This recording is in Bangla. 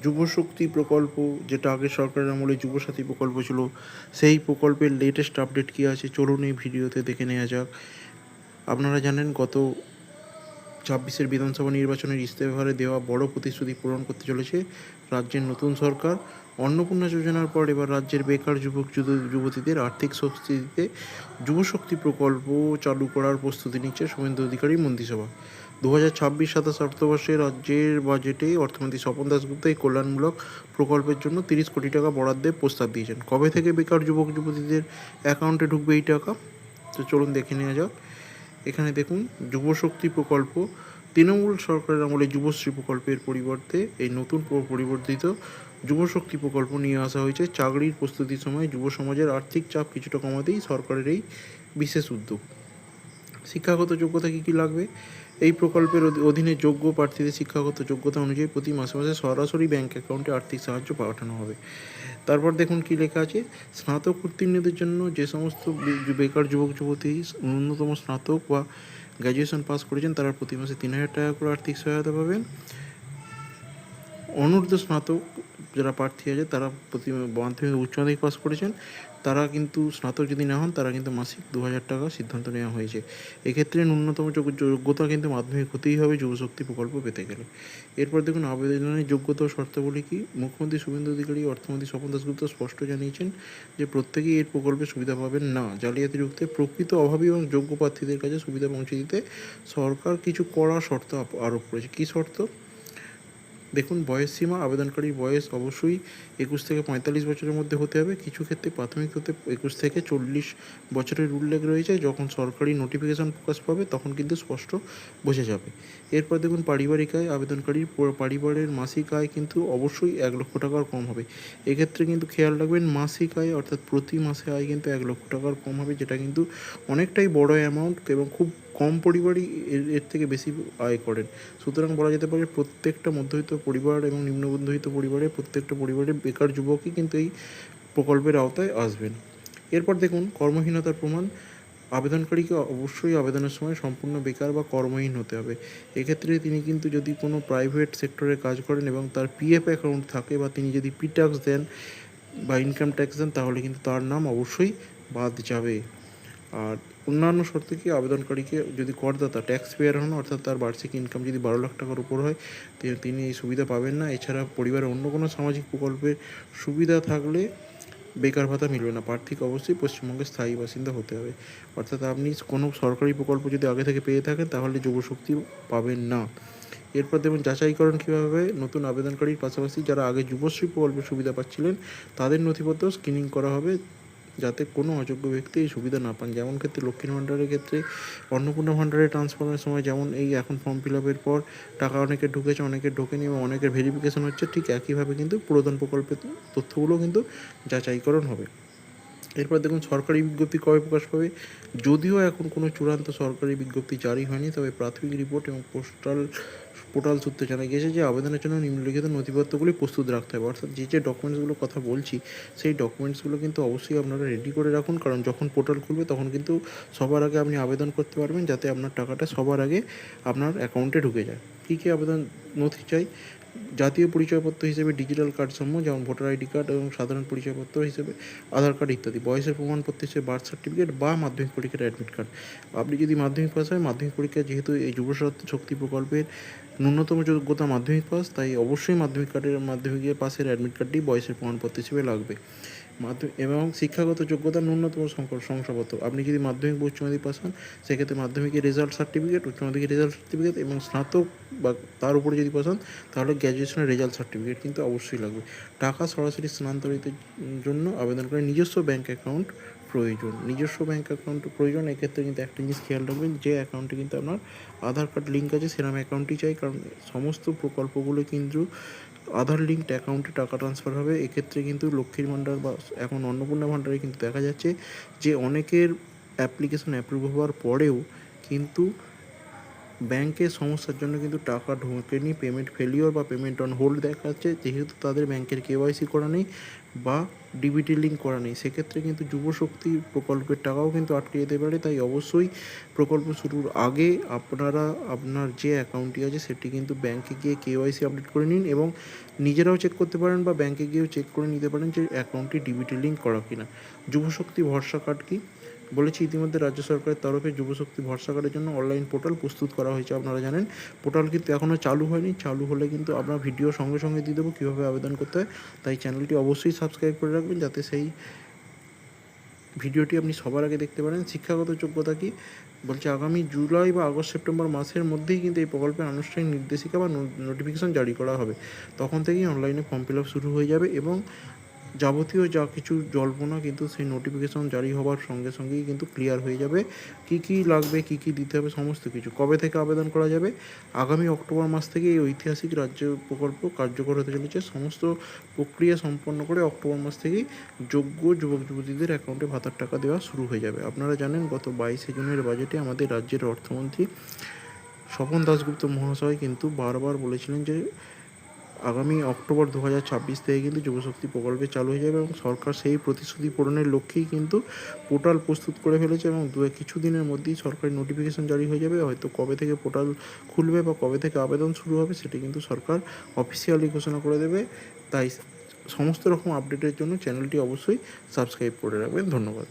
যুবশক্তি প্রকল্প, যেটা আগের সরকারের আমলে যুবসাথী প্রকল্প ছিল, সেই প্রকল্পের লেটেস্ট আপডেট কী আছে চলুন এই ভিডিওতে দেখে নেওয়া যাক। আপনারা জানেন গত 26-এর বিধানসভা নির্বাচনের ইস্তেহারে দেওয়া বড় প্রতিশ্রুতি পূরণ করতে চলেছে রাজ্যের নতুন সরকার। অন্নপূর্ণা যোজনার পর এবার রাজ্যের বেকার যুবক যুবতীদের আর্থিক স্বস্তি দিতে যুবশক্তি প্রকল্প চালু করার প্রস্তুতি নিচ্ছে শুভেন্দু অধিকারী মন্ত্রিসভা। 2026-27 অর্থবর্ষে রাজ্যের বাজেটে অর্থমন্ত্রী স্বপন দাশগুপ্ত এই কল্যাণমূলক প্রকল্পের জন্য 30 কোটি টাকা বরাদ্দের প্রস্তাব দিয়েছেন। কবে থেকে বেকার যুবক যুবতীদের অ্যাকাউন্টে ঢুকবে এই টাকা, তো চলুন দেখে নেওয়া যাক। এখানে দেখুন, যুবশক্তি প্রকল্প তৃণমূল সরকারের আমলে যুবশ্রী প্রকল্পের পরিবর্তে এই নতুন পরিবর্তিত যুবশক্তি প্রকল্প নিয়ে আসা হয়েছে। চাকরির প্রস্তুতির সময় যুব সমাজের আর্থিক চাপ কিছুটা কমাতেই সরকারের এই বিশেষ উদ্যোগ। শিক্ষাগত যোগ্যতা কী কী লাগবে? এই প্রকল্পের অধীনে যোগ্য প্রার্থীদের শিক্ষাগত যোগ্যতা অনুযায়ী প্রতি মাসে মাসে সরাসরি ব্যাঙ্ক অ্যাকাউন্টে আর্থিক সাহায্য পাঠানো হবে। তারপর দেখুন কী লেখা আছে, স্নাতক উত্তীর্ণদের জন্য যে সমস্ত বেকার যুবক যুবতী ন্যূনতম স্নাতক বা গ্র্যাজুয়েশন পাস করেছেন তারা প্রতি মাসে 3,000 টাকা করে আর্থিক সহায়তা পাবেন। অনূর্ধ্ব স্নাতক যারা প্রার্থী আছে তারা প্রতি মাধ্যমিক উচ্চ মাধ্যমিক পাস করেছেন, তারা কিন্তু স্নাতক যদি না হন তারা কিন্তু মাসিক 2,000 টাকা সিদ্ধান্ত নেওয়া হয়েছে। এক্ষেত্রে ন্যূনতম যোগ্যতা কিন্তু মাধ্যমিক হতেই হবে যুবশক্তি প্রকল্প পেতে গেলে। এরপর দেখুন আবেদনের যোগ্যতা ও শর্তাবলী কী। মুখ্যমন্ত্রী শুভেন্দু অধিকারী অর্থমন্ত্রী স্বপন দাশগুপ্ত স্পষ্ট জানিয়েছেন যে প্রত্যেকেই এর প্রকল্পে সুবিধা পাবেন না। জালিয়াতি রুখতে প্রকৃত অভাবী এবং যোগ্য প্রার্থীদের কাছে সুবিধা পৌঁছে দিতে সরকার কিছু কড়া শর্ত আরোপ করেছে। কী শর্ত? দেখুন, বয়সসীমা, আবেদনকারীর বয়স অবশ্যই 21 থেকে 45 বছরের মধ্যে হতে হবে। কিছু ক্ষেত্রে প্রাথমিক হতে 21 থেকে 40 বছরের উল্লেখ রয়েছে। যখন সরকারি নোটিফিকেশন প্রকাশ পাবে তখন কিন্তু স্পষ্ট বোঝা যাবে। এরপর দেখুন পারিবারিক আয়, আবেদনকারীর পরিবারের মাসিক আয় কিন্তু অবশ্যই 1 লক্ষ টাকার কম হবে। এক্ষেত্রে কিন্তু খেয়াল রাখবেন মাসিক আয় অর্থাৎ প্রতি মাসে আয় কিন্তু 1 লক্ষ টাকার কম হবে, যেটা কিন্তু অনেকটাই বড় অ্যামাউন্ট এবং খুব কম পরিবারই এর থেকে বেশি আয় করেন। সুতরাং বলা যেতে পারে প্রত্যেকটা মধ্যবিত্ত পরিবার এবং নিম্ন মধ্যবিত্ত পরিবারের প্রত্যেকটা পরিবারের বেকার যুবকই কিন্তু এই প্রকল্পের আওতায় আসবেন। এরপর দেখুন কর্মহীনতার প্রমাণ। আবেদনকারীকে অবশ্যই আবেদনের সময় সম্পূর্ণ বেকার বা কর্মহীন হতে হবে। এক্ষেত্রে তিনি কিন্তু যদি কোনো প্রাইভেট সেক্টরে কাজ করেন এবং তার পিএফ অ্যাকাউন্ট থাকে বা তিনি যদি ট্যাক্স দেন বা ইনকাম ট্যাক্স দেন তাহলে কিন্তু তার নাম অবশ্যই বাদ যাবে। আর অন্যান্য শর্তে কি, আবেদনকারীকে যদি করদাতা ট্যাক্স পেয়ার হন অর্থাৎ তার বার্ষিক ইনকাম যদি 12 লাখ টাকার উপর হয় তিনি এই সুবিধা পাবেন না। এছাড়া পরিবারের অন্য কোনো সামাজিক প্রকল্পের সুবিধা থাকলে বেকার ভাতা মিলবে না। প্রার্থীকে অবশ্যই পশ্চিমবঙ্গের স্থায়ী বাসিন্দা হতে হবে। অর্থাৎ আপনি কোনো সরকারি প্রকল্প যদি আগে থেকে পেয়ে থাকেন তাহলে যুবশক্তি পাবেন না। এরপর দেখুন যাচাইকরণ কীভাবে। নতুন আবেদনকারীর পাশাপাশি যারা আগে যুবশ্রী প্রকল্পের সুবিধা পাচ্ছিলেন তাদের নথিপত্র স্ক্রিনিং করা হবে যাতে কোনো অযোগ্য ব্যক্তি এই সুবিধা না পান। যেমন ক্ষেত্রে লক্ষ্মীর ভাণ্ডারের ক্ষেত্রে অন্নপূর্ণা ভাণ্ডারে ট্রান্সফারের সময় যেমন এই এখন ফর্ম ফিল আপের পর টাকা অনেকের ঢুকেছে অনেকের ঢোকেনি এবং অনেকের ভেরিফিকেশন হচ্ছে, ঠিক একইভাবে কিন্তু প্রদান প্রকল্পের তথ্যগুলো কিন্তু যাচাইকরণ হবে। এরপর দেখুন সরকারি বিজ্ঞপ্তি কবে প্রকাশ পাবে। যদিও এখন কোনো চূড়ান্ত সরকারি বিজ্ঞপ্তি জারি হয়নি, তবে প্রাথমিক রিপোর্ট এবং পোর্টাল সূত্রে জানা গিয়েছে যে আবেদনের জন্য নিম্নলিখিত নথিপত্রগুলি প্রস্তুত রাখতে হবে। অর্থাৎ যে ডকুমেন্টসগুলোর কথা বলছি সেই ডকুমেন্টসগুলো কিন্তু অবশ্যই আপনারা রেডি করে রাখুন, কারণ যখন পোর্টাল খুলবে তখন কিন্তু সবার আগে আপনি আবেদন করতে পারবেন যাতে আপনার টাকাটা সবার আগে আপনার অ্যাকাউন্টে ঢুকে যায়। কী কী আবেদন নথি চাই? জাতীয় পরিচয়পত্র হিসেবে ডিজিটাল কার্ড সমূহ যেমন ভোটার আইডি কার্ড এবং সাধারণ পরিচয়পত্র হিসেবে আধার কার্ড ইত্যাদি। বয়সের প্রমাণপত্র হিসেবে বার্থ সার্টিফিকেট বা মাধ্যমিক পরীক্ষার অ্যাডমিট কার্ড। আপনি যদি মাধ্যমিক পাস হয়, মাধ্যমিক পরীক্ষা যেহেতু এই যুবশক্তি প্রকল্পের ন্যূনতম যোগ্যতা মাধ্যমিক পাস, তাই অবশ্যই মাধ্যমিকের পাসের অ্যাডমিট কার্ডটি বয়সের প্রমাণপত্র হিসেবে লাগবে। এবং শিক্ষাগত যোগ্যতা ন্যূনতম শংসাপত্র। আপনি যদি মাধ্যমিক বা উচ্চ মাধ্যমিক পাস হন সেক্ষেত্রে মাধ্যমিকের রেজাল্ট সার্টিফিকেট, উচ্চ মাধ্যমিকের রেজাল্ট সার্টিফিকেট এবং স্নাতক বা তার উপরে যদি পাস হন তাহলে গ্র্যাজুয়েশনের রেজাল্ট সার্টিফিকেট কিন্তু অবশ্যই লাগবে। টাকা সরাসরি স্থানান্তরিতের জন্য আবেদনকারী নিজস্ব ব্যাঙ্ক অ্যাকাউন্ট প্রয়োজন। এক্ষেত্রে কিন্তু একটা জিনিস খেয়াল রাখবেন, যে অ্যাকাউন্টে কিন্তু আপনার আধার কার্ড লিঙ্ক আছে সেরকম অ্যাকাউন্টই চাই, কারণ সমস্ত প্রকল্পগুলো কিন্তু আধার লিঙ্কড অ্যাকাউন্টে টাকা ট্রান্সফার হবে। এক্ষেত্রে কিন্তু লক্ষ্মীর ভাণ্ডার বা এখন অন্নপূর্ণা ভাণ্ডারে কিন্তু দেখা যাচ্ছে যে অনেকের অ্যাপ্লিকেশন অ্যাপ্রুভ হওয়ার পরেও কিন্তু ব্যাংকের সমস্যার জন্য কিন্তু টাকা ঢোকেনি, পেমেন্ট ফেলিওর বা পেমেন্ট অন হোল্ড দেখাচ্ছে, যেহেতু তাদের ব্যাংকের কেওয়াইসি করা নেই বা ডিবিটি লিঙ্ক করা নেই। সেক্ষেত্রে কিন্তু যুবশক্তি প্রকল্পের টাকাও কিন্তু আটকে যেতে পারে। তাই অবশ্যই প্রকল্প শুরুর আগে আপনারা আপনার যে অ্যাকাউন্টটি আছে সেটি কিন্তু ব্যাংকে গিয়ে কেওয়াইসি আপডেট করে নিন, এবং নিজেরাও চেক করতে পারেন বা ব্যাংকে গিয়েও চেক করে নিতে পারেন যে অ্যাকাউন্টটি ডিবিটি লিঙ্ক করা কিনা। যুবশক্তি ভরসা কার্ড কি বলেছি, ইতিমধ্যে রাজ্য সরকারের তরফে যুবশক্তি ভরসা কার্ডের জন্য অনলাইন পোর্টাল প্রস্তুত করা হয়েছে। আপনারা জানেন পোর্টাল কিন্তু এখনও চালু হয়নি, চালু হলে কিন্তু আপনার ভিডিও সঙ্গে সঙ্গে দিয়ে দেবো কীভাবে আবেদন করতে হয়। তাই চ্যানেলটি অবশ্যই সাবস্ক্রাইব করে রাখবেন যাতে সেই ভিডিওটি আপনি সবার আগে দেখতে পারেন। শিক্ষাগত যোগ্যতা কি বলছে, আগামী জুলাই বা আগস্ট সেপ্টেম্বর মাসের মধ্যেই কিন্তু এই প্রকল্পের আনুষ্ঠানিক নির্দেশিকা বা নোটিফিকেশন জারি করা হবে। তখন থেকেই অনলাইনে ফর্ম ফিল আপ শুরু হয়ে যাবে, এবং যাবতীয় যা কিছু জল্পনা কিন্তু সেই নোটিফিকেশন জারি হওয়ার সঙ্গে সঙ্গেই কিন্তু ক্লিয়ার হয়ে যাবে। কী লাগবে, কী দিতে হবে, সমস্ত কিছু। কবে থেকে আবেদন করা যাবে? আগামী অক্টোবর মাস থেকে এই ঐতিহাসিক রাজ্য প্রকল্প কার্যকর হতে চলেছে। সমস্ত প্রক্রিয়া সম্পন্ন করে অক্টোবর মাস থেকেই যোগ্য যুবক যুবতীদের অ্যাকাউন্টে ভাতার টাকা দেওয়া শুরু হয়ে যাবে। আপনারা জানেন গত 22শে জুনের বাজেটে আমাদের রাজ্যের অর্থমন্ত্রী স্বপন দাশগুপ্ত মহাশয় কিন্তু বারবার বলেছিলেন যে আগামী অক্টোবর 2026 থেকে কিন্তু যুবশক্তি প্রকল্পে চালু হয়ে যাবে, এবং সরকার সেই প্রতিশ্রুতি পূরণের লক্ষ্যেই কিন্তু পোর্টাল প্রস্তুত করে ফেলেছে, এবং কিছু দিনের মধ্যেই সরকারি নোটিফিকেশন জারি হয়ে যাবে। হয়তো কবে থেকে পোর্টাল খুলবে বা কবে থেকে আবেদন শুরু হবে সেটি কিন্তু সরকার অফিসিয়ালি ঘোষণা করে দেবে। তাই সমস্ত রকম আপডেটের জন্য চ্যানেলটি অবশ্যই সাবস্ক্রাইব করে রাখবেন। ধন্যবাদ।